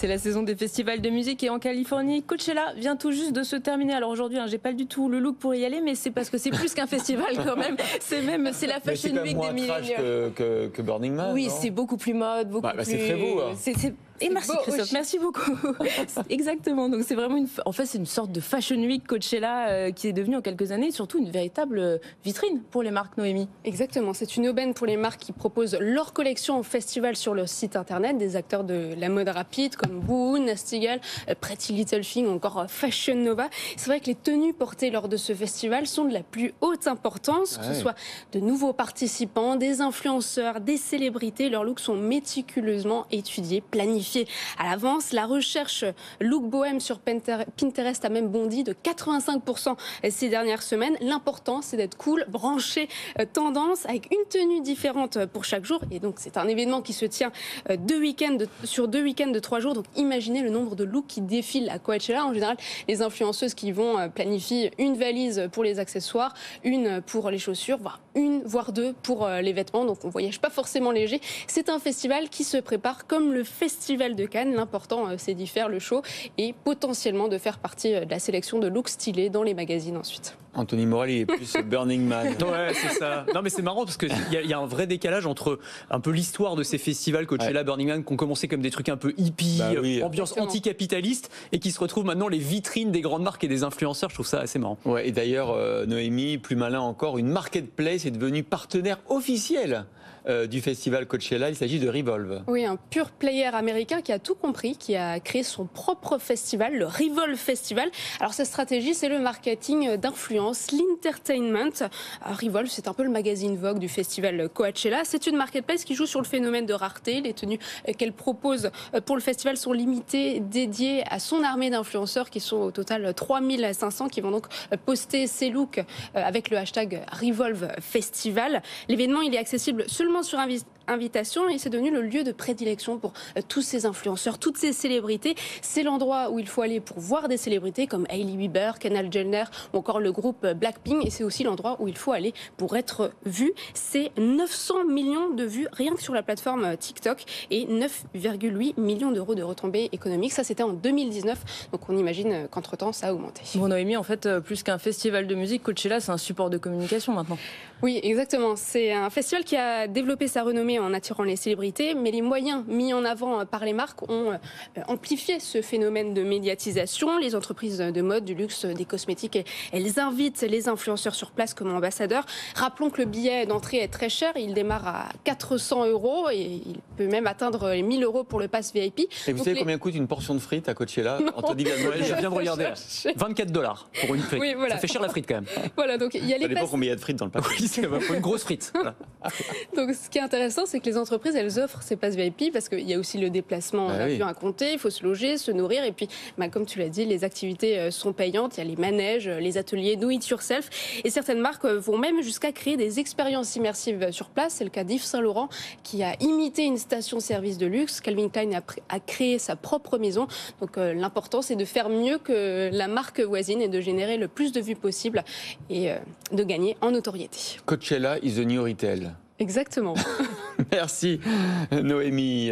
C'est la saison des festivals de musique et en Californie, Coachella vient tout juste de se terminer. Alors aujourd'hui, j'ai pas du tout le look pour y aller, mais c'est parce que c'est plus qu'un festival quand même. C'est la Fashion Week des milléniaux. Que Burning Man. Oui, c'est beaucoup plus mode, beaucoup plus. C'est très beau. Hein. Et merci Christophe, merci beaucoup. Exactement, donc c'est vraiment c'est une sorte de Fashion Week Coachella qui est devenue en quelques années surtout une véritable vitrine pour les marques, Noémie. Exactement, c'est une aubaine pour les marques qui proposent leur collection au festival sur leur site internet. Des acteurs de la mode rapide comme Boo, Nasty Gal, Pretty Little Thing ou encore Fashion Nova. C'est vrai que les tenues portées lors de ce festival sont de la plus haute importance, que ce soit de nouveaux participants, des influenceurs, des célébrités. Leurs looks sont méticuleusement étudiés, planifiés à l'avance. La recherche look bohème sur Pinterest a même bondi de 85% ces dernières semaines. L'important, c'est d'être cool, branché, tendance, avec une tenue différente pour chaque jour. Et donc, c'est un événement qui se tient sur 2 week-ends de 3 jours. Donc, imaginez le nombre de looks qui défilent à Coachella. En général, les influenceuses qui vont planifier une valise pour les accessoires, une pour les chaussures, voire 2 pour les vêtements. Donc, on ne voyage pas forcément léger. C'est un festival qui se prépare comme le Festival de Cannes. L'important, c'est d'y faire le show et potentiellement de faire partie de la sélection de looks stylés dans les magazines ensuite. Anthony Morel, il est plus Burning Man. Ouais, c'est ça. Non, mais c'est marrant parce qu'il y a un vrai décalage entre un peu l'histoire de ces festivals Coachella, Burning Man, qui ont commencé comme des trucs un peu hippie, ambiance anticapitaliste, et qui se retrouvent maintenant les vitrines des grandes marques et des influenceurs. Je trouve ça assez marrant. Ouais, et d'ailleurs, Noémie, plus malin encore, une marketplace est devenue partenaire officiel du festival Coachella. Il s'agit de Revolve. Oui, un pure player américain qui a tout compris, qui a créé son propre festival, le Revolve Festival. Alors sa stratégie, c'est le marketing d'influence, l'entertainment. Revolve, c'est un peu le magazine Vogue du festival Coachella. C'est une marketplace qui joue sur le phénomène de rareté. Les tenues qu'elle propose pour le festival sont limitées, dédiées à son armée d'influenceurs qui sont au total 3500 qui vont donc poster ces looks avec le hashtag Revolve Festival. L'événement, il est accessible seulement sur invitation et c'est devenu le lieu de prédilection pour tous ces influenceurs, toutes ces célébrités. C'est l'endroit où il faut aller pour voir des célébrités comme Hailey Bieber, Kendall Jenner ou encore le groupe Blackpink, et c'est aussi l'endroit où il faut aller pour être vu. C'est 900 millions de vues rien que sur la plateforme TikTok et 9,8 millions d'euros de retombées économiques. Ça, c'était en 2019, donc on imagine qu'entre-temps, ça a augmenté. Bon, Noémie, en fait, plus qu'un festival de musique, Coachella, c'est un support de communication maintenant. Oui, exactement. C'est un festival qui a développé sa renommée en attirant les célébrités, mais les moyens mis en avant par les marques ont amplifié ce phénomène de médiatisation. Les entreprises de mode, du luxe, des cosmétiques, elles invitent les influenceurs sur place comme ambassadeurs. Rappelons que le billet d'entrée est très cher, il démarre à 400 € et il peut même atteindre les 1000 € pour le pass VIP. Et vous savez combien coûte une portion de frites à Coachella? Anthony Galmoël, je viens de regarder là. 24 $ pour une frite. Oui, voilà. Ça fait cher la frite quand même. Voilà, donc il y a les ça dépend combien il y a de frites dans le pack. Oui, c'est une grosse frite. Voilà. Donc ce qui est intéressant, c'est que les entreprises, elles offrent ces passes VIP parce qu'il y a aussi le déplacement en avion à compter, il faut se loger, se nourrir, et puis comme tu l'as dit, les activités sont payantes, il y a les manèges, les ateliers do it yourself, et certaines marques vont même jusqu'à créer des expériences immersives sur place. C'est le cas d'Yves Saint Laurent qui a imité une station-service de luxe. Calvin Klein a créé sa propre maison. Donc l'important, c'est de faire mieux que la marque voisine et de générer le plus de vues possible et de gagner en notoriété. Coachella is the new retail. Exactement. Merci Noémie.